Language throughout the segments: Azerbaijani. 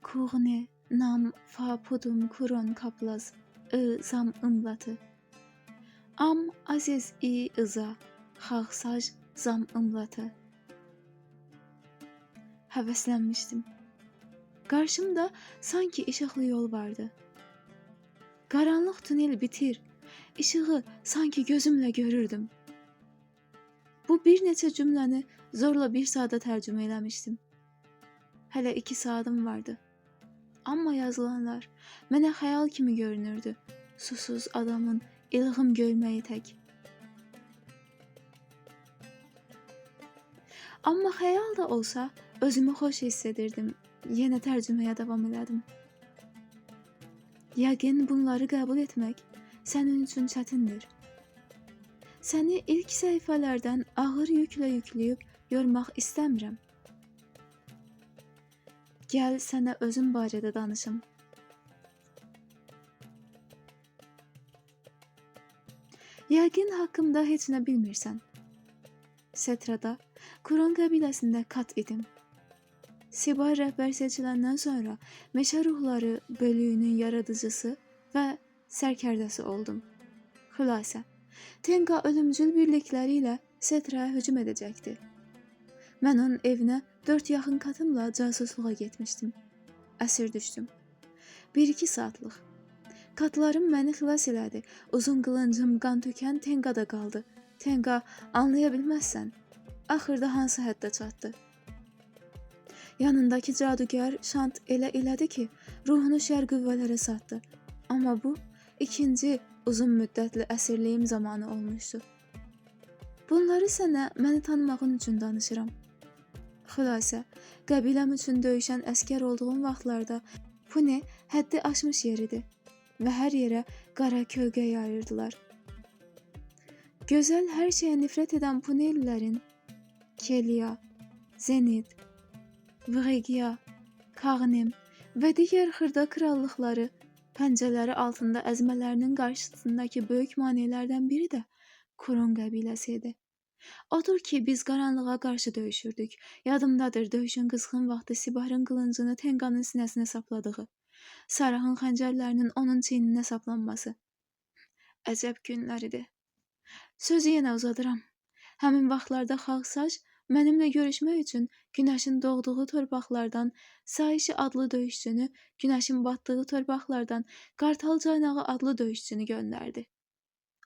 کوغنه نام فا پودum kuron kaplaz zam ımlatı. Am aziz i ıza xağsaj zam ımlatı. Həvəslənmişdim. Qarşımda sanki işıqlı yol vardı. Qaranlıq tunel bitir, işığı sanki gözümlə görürdüm. Bu bir neçə cümləni zorla bir saata tərcümə eləmişdim. Hələ 2 saatim vardı. Amma yazılanlar mənə xəyal kimi görünürdü. Susuz adamın ilğim görməyi tək. Amma xəyal da olsa özümü xoş hiss edirdim. Yenə tərcüməyə davam elədim. Yəqin bunları qəbul etmək sənin üçün çətindir. Səni ilk səhifələrdən ağır yüklə yükləyib yormaq istəmirəm. Gəl sənə özüm barədə danışım. Yəqin haqqımda heç nə bilmirsən. Setrada, Kuron qəbiləsində kat idim. Sibar rəhbər seçiləndən sonra meşə ruhları bölüyünün yaradıcısı və sərkərdəsi oldum. Xülasə, Tenqa ölümcül birlikləri ilə Setraya hücum edəcəkdi. Mən onun evinə 4 yaxın katımla casusluğa getmişdim. Əsir düşdüm. 1-2 saatlıq. Katlarım məni xilas elədi. Uzun qılıncım qan tökən Tenqada qaldı. Tenqa, anlaya bilməzsən. Axırda hansı həddə çatdı? Yanındakı cadugar şant elə elədi ki, ruhunu şər qüvvələrə satdı. Amma bu, ikinci uzun müddətli əsirliyim zamanı olmuşdu. Bunları sənə məni tanımağın üçün danışıram. Xülasə, qəbiləm üçün döyüşən əskər olduğum vaxtlarda Pune həddi aşmış yeridir və hər yerə qara kölgə yayırdılar. Gözəl hər şeyə nifrət edən Punelilərin Kelia, Zenit, Vğegia, Kağnim və digər xırda krallıqları pəncələri altında əzmələrinin qarşısındakı böyük maneələrdən biri də Kuron qəbiləsi idi. Odur ki, biz qaranlığa qarşı döyüşürdük. Yadımdadır döyüşün qızğın vaxtı Sibarın qılıncını Tenqanın sinəsinə sapladığı, Sarahın xəncərlərinin onun çiyninə saplanması. Əcəb günlər idi. Sözü yenə uzadıram. Həmin vaxtlarda Xağsaj mənimlə görüşmək üçün günəşin doğduğu torpaqlardan Saişi adlı döyüşçünü, günəşin batdığı torpaqlardan Qartal Caynağı adlı döyüşçünü göndərdi.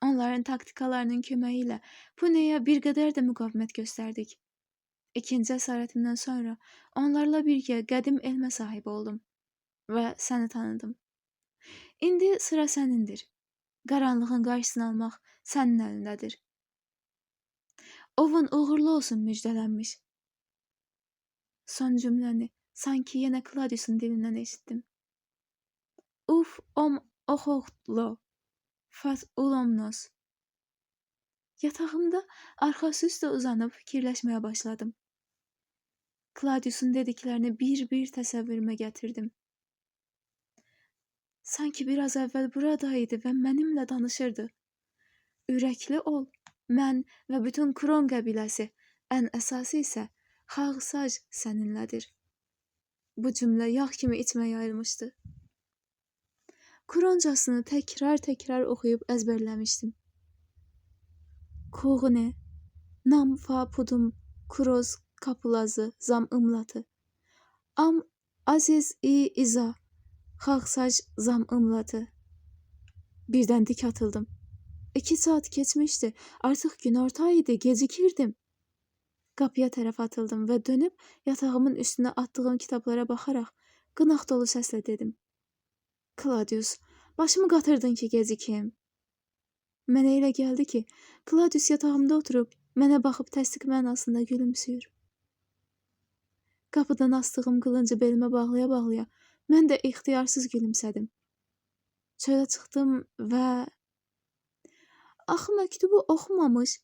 Onların taktikalarının köməyi ilə Puneyə bir qədər də müqavimət göstərdik. İkinci əsarətimdən sonra onlarla birgə qədim elmə sahib oldum və səni tanıdım. İndi sıra sənindir. Qaranlığın qarşısını almaq sənin əlindədir. Ovun uğurlu olsun müjdələnmiş. Son cümləni sanki yenə Claudius'un dilindən eşitdim. Uf om oxoxlo, fat ulomnos. Yatağımda arxası üstə uzanıb fikirləşməyə başladım. Claudius'un dediklərini bir-bir təsəvvürümə gətirdim. Sanki biraz əvvəl buradaydı və mənimlə danışırdı. Ürəkli ol, mən və bütün Kuron qəbiləsi, ən əsası isə Xağsaj səninlədir. Bu cümlə yağ kimi içmə yayılmışdı. Kuroncasını təkrar oxuyub əzbərləmişdim. Koğune, nam fa pudum kuroz kapılazı zam ımlatı. Am aziz i iza, Xağsaj zam ımlatı. Birdən dik atıldım. 2 saat keçmişdi. Artıq günorta idi, gecikirdim. Qapıya tərəf atıldım və dönüb yatağımın üstünə atdığım kitablara baxaraq qınaq dolu səslə dedim. Claudius, başımı qatırdın ki, gecikim. Mənə elə gəldi ki, Claudius yatağımda oturub mənə baxıb təsdiq mənasında gülümsüyür. Qapıdan asdığım qılıncı belimə bağlaya-bağlaya mən də ixtiyarsız gülümsədim. Çölə çıxdım və axı məktubu oxumamış,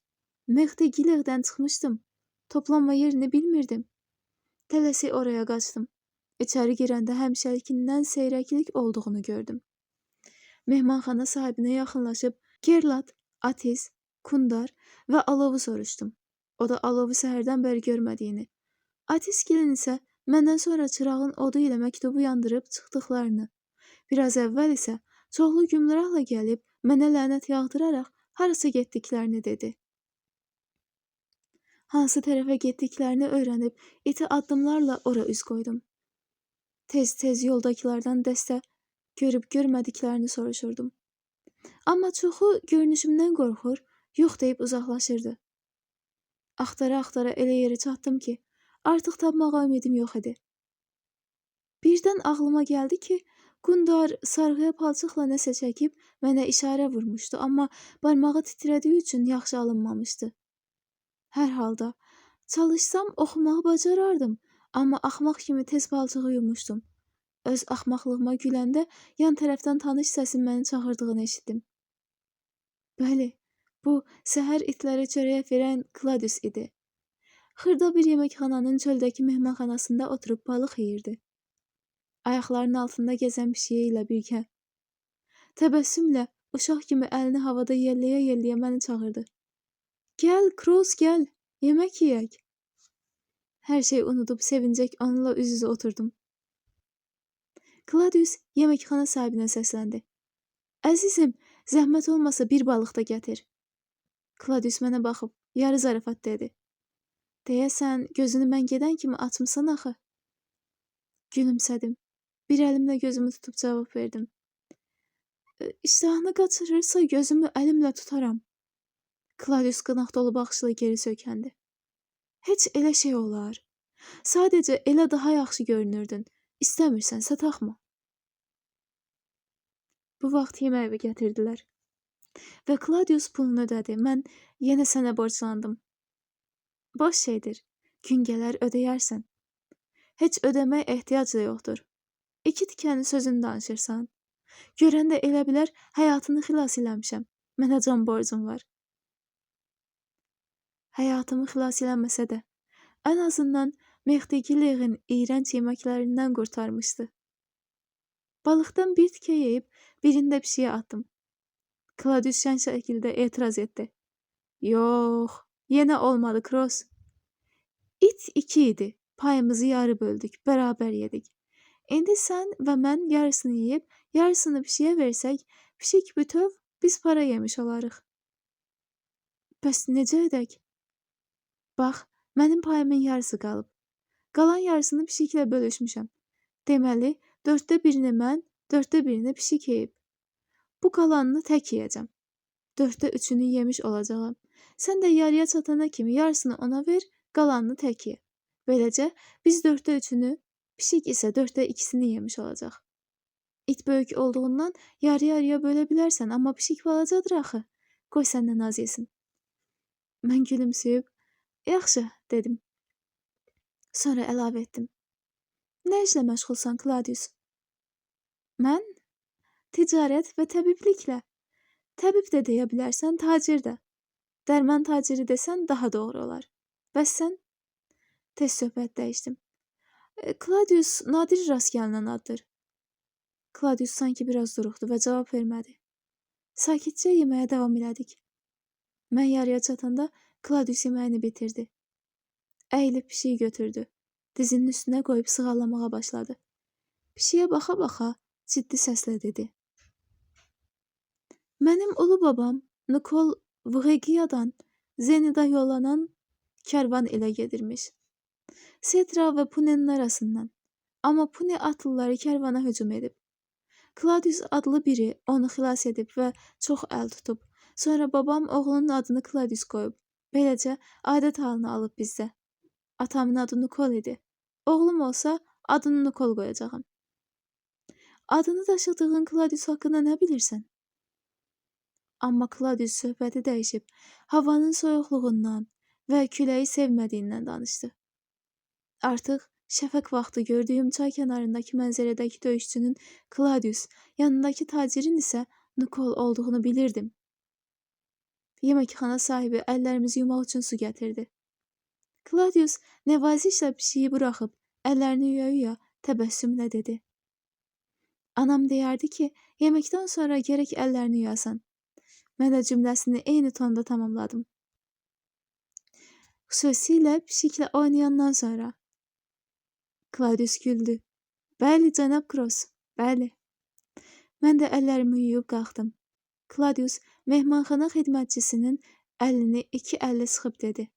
Mextegilerdən çıxmışdım. Toplanma yerini bilmirdim. Tələsi oraya qaçdım. İçəri girəndə həmişəlikindən seyrəklik olduğunu gördüm. Mehmanxana sahibinə yaxınlaşıb Gerlat, Atis, Kundar və Alovu soruşdum. O da Alovu səhərdən bəri görmədiyini, Atisgilin isə məndən sonra çırağın odu ilə məktubu yandırıb çıxdıqlarını, biraz əvvəl isə çoxlu gümrahla gəlib mənə lənət yağdıraraq harasa getdiklərini dedi. Hansı tərəfə getdiklərini öyrənib iti addımlarla ora üz qoydum. Tez-tez yoldakılardan dəstə görüb görmədiklərini soruşurdum. Amma çoxu görünüşümdən qorxur, yox deyib uzaqlaşırdı. Axtara-axtara elə yerə çatdım ki, artıq tapmağa ümidim yox idi. Birdən ağlıma gəldi ki, Qundar sarğıya palçıqla nəsə çəkib mənə işarə vurmuşdu, amma barmağı titrədiyi üçün yaxşı alınmamışdı. Hər halda çalışsam oxumağı bacarardım, amma axmaq kimi tez palçığı yummuşdum. Öz axmaqlığıma güləndə yan tərəfdən tanış səsin məni çağırdığını eşitdim. Bəli, bu səhər itlərə çörək verən Kladius idi. Xırda bir yeməkxananın çöldəki mehmanxanasında oturub balıq yeyirdi. Ayaqlarının altında gəzən pişiyi ilə birgə. Təbəssümlə uşaq kimi əlini havada yelləyə-yelləyə məni çağırdı. Gəl, Kroos, gəl, yemək yeyək. Hər şey unudub sevincək onunla üz-üzə oturdum. Kladius yeməkxana sahibinə səsləndi. Əzizim, zəhmət olmasa bir balıq da gətir. Kladius mənə baxıb, yarı zarafat dedi. Deyəsən, gözünü mən gedən kimi açmısan axı. Gülümsədim. Bir əlimlə gözümü tutub cavab verdim. İştahını qaçırırsa gözümü əlimlə tutaram. Kladius qınaq dolu baxışla geri söykəndi. Heç elə şey olar. Sadəcə elə daha yaxşı görünürdün. İstəmirsənsə taxma. Bu vaxt yemək evə gətirdilər. Və Kladius pulunu ödədi. Mən yenə sənə borclandım. Boş şeydir. Gün gələr ödəyərsən. Heç ödəmək ehtiyac da yoxdur. 2 tikənin sözünü danışırsan. Görəndə elə bilər həyatını xilas eləmişəm. Mənə can borcum var. Həyatımı xilas eləməsə də, ən azından Mextigileğin iyrənc yeməklərindən qurtarmışdı. Balıqdan bir tikə yeyib, birini də pişiyə atdım. Kladius şən şəkildə etiraz etdi. Yox, yenə olmadı, Kroos. İt 2 idi. Payımızı yarı böldük, bərabər yedik. İndi sən və mən yarısını yeyib, yarısını pişiyə versək, pişik bütöv biz para yemiş olarıq. Bəs necə edək? Bax, mənim payımın yarısı qalıb. Qalan yarısını pişiklə bölüşmüşəm. Deməli, 4də birini mən, 4də birini pişik yeyib. Bu qalanını tək yeyəcəm. 4də 3-ünü yemiş olacağam. Sən də yarıya çatana kimi yarısını ona ver, qalanını tək ye. Beləcə, biz 4də 3-ünü, pişik isə 4də 2-sini yemiş olacaq. İt böyük olduğundan yarı-yarıya bölə bilərsən, amma pişik balacadır axı. Qoy səndən az yesin. Mən gülümsüyüb, yaxşı, dedim. Sonra əlavə etdim. Nə işlə məşğulsan, Kladius? Mən? Ticarət və təbibliklə. Təbib də deyə bilərsən, tacir də. Dərman taciri desən daha doğru olar. Bəs sən? Tez söhbət dəyişdim. Kladius nadir rast gəlinən addır. Kladius sanki biraz duruxdu və cavab vermədi. Sakitcə yeməyə davam elədik. Mən yarıya çatanda Kladius yeməyini bitirdi. Əyilib pişiyi götürdü. Dizinin üstünə qoyub sığallamağa başladı. Pişiyə baxa-baxa ciddi səslə dedi. Mənim ulu babam Nikol Vğegiyadan Zenida yollanan kərvan ilə gedirmiş. Setra və Pune'nin arasından. Amma Pune atlıları kərvana hücum edib. Kladius adlı biri onu xilas edib və çox əl tutub. Sonra babam oğlunun adını Kladius qoyub. Beləcə adət halını alıb bizdə. Atamın adı Nikol idi. Oğlum olsa adını Nikol qoyacağam. Adını daşıdığın Kladius haqqında nə bilirsən? Amma Kladius söhbəti dəyişib, havanın soyuqluğundan və küləyi sevmədiyindən danışdı. Artıq şəfəq vaxtı gördüyüm çay kənarındakı mənzərədəki döyüşçünün Kladius, yanındakı tacirin isə Nikol olduğunu bilirdim. Yeməkxana sahibi əllərimizi yumaq üçün su gətirdi. Kladius nəvazişlə pişiyi buraxıb, əllərini yuya-yuya təbəssümlə dedi. Anam deyərdi ki, yeməkdən sonra gərək əllərini yuyasan. Mən də cümləsini eyni tonda tamamladım. Xüsusilə pişiklə oynayandan sonra. Claudius güldü. Bəli, cənab Kross, bəli. Mən də əllərimi yuyub qalxdım. Claudius mehmanxana xidmətçisinin əlini 2 əlli sıxıb dedi.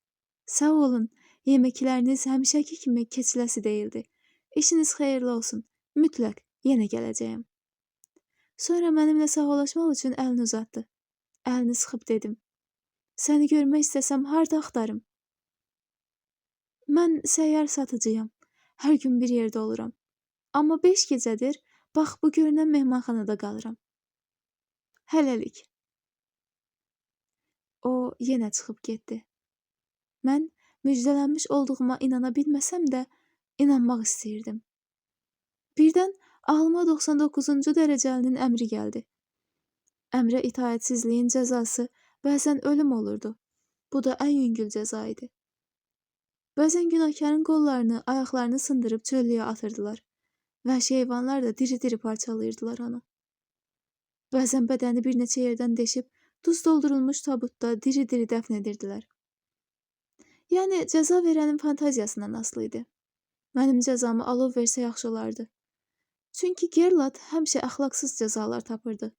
Sağ olun, yeməkləriniz həmişəki kimi keçiləsi deyildi. İşiniz xeyirli olsun. Mütləq yenə gələcəyəm. Sonra mənimlə sağollaşmaq üçün əlini uzatdı. Əlini sıxıb dedim. Səni görmək istəsəm harda axtarım? Mən səyyar satıcıyam. Hər gün bir yerdə oluram. Amma 5 gecədir, bax bu görünən mehmanxanada qalıram. Hələlik. O yenə çıxıb getdi. Mən müjdələnmiş olduğuma inana bilməsəm də, inanmaq istəyirdim. Birdən ağlıma 99-cu dərəcəlinin əmri gəldi. Əmrə itaətsizliyin cəzası bəzən ölüm olurdu. Bu da ən yüngül cəza idi. Bəzən günahkarın qollarını, ayaqlarını sındırıb çöllüyə atırdılar. Vəhşi heyvanlar da diri-diri parçalayırdılar onu. Bəzən bədəni bir neçə yerdən deşib, duz doldurulmuş tabutda diri-diri dəfn edirdilər. Yəni, cəza verənin fantaziyasından asılı idi. Mənim cəzamı alov versə yaxşı olardı. Çünki Gerlad həmişə əxlaqsız cəzalar tapırdı.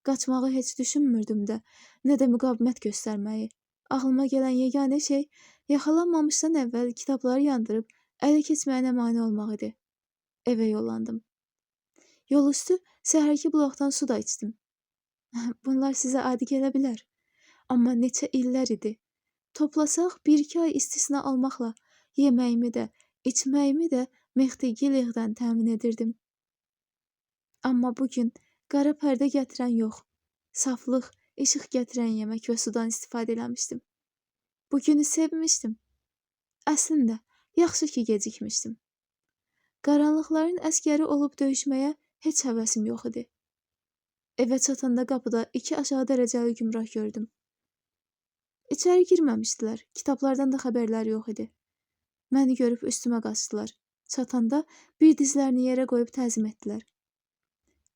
Qaçmağı heç düşünmürdüm də, nə də müqavimət göstərməyi. Ağlıma gələn yeganə şey, yaxalanmamışdan əvvəl kitabları yandırıb ələ keçməyinə mane olmaq idi. Evə yollandım. Yol üstü səhərki bulaqdan su da içdim. Bunlar sizə adi gələ bilər. Amma neçə illər idi. Toplasaq 1-2 ay istisna almaqla yeməyimi də, içməyimi də Mextigiliyədən təmin edirdim. Amma bugün qara pərdə gətirən yox, saflıq, işıq gətirən yemək və sudan istifadə eləmişdim. Bugünü sevmişdim. Əslində, yaxşı ki gecikmişdim. Qaranlıqların əskəri olub döyüşməyə heç həvəsim yox idi. Evə çatanda qapıda 2 aşağı dərəcəli gümrah gördüm. İçəri girməmişdilər, kitablardan da xəbərlər yox idi. Məni görüb üstümə qaçdılar. Çatanda bir dizlərini yerə qoyub təzim etdilər.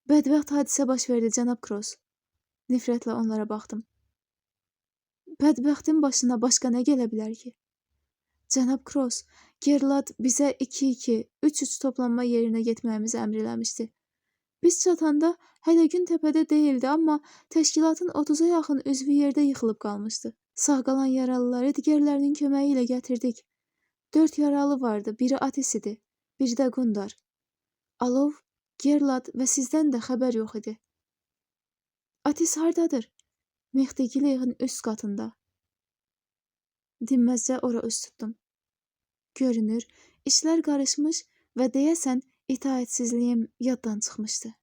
Bədbəxt hadisə baş verdi, cənab Kross. Nifrətlə onlara baxdım. Bədbəxtin başına başqa nə gələ bilər ki? Cənab Kross, Gerlad bizə 2-2, 3-3 toplanma yerinə getməyimizi əmr eləmişdi. Biz çatanda hələ gün təpədə deyildi, amma təşkilatın 30-a yaxın üzvü yerdə yıxılıb qalmışdı. Sağ qalan yaralıları digərlərinin köməyi ilə gətirdik. 4 yaralı vardı, biri Atis idi, biri də Gundar. Alov, Gerlad və sizdən də xəbər yox idi. Atis hardadır? Mextigiliyənin üst qatında. Dinməzcə ora üz tutdum. Görünür, işlər qarışmış və deyəsən itaətsizliyim yaddan çıxmışdı.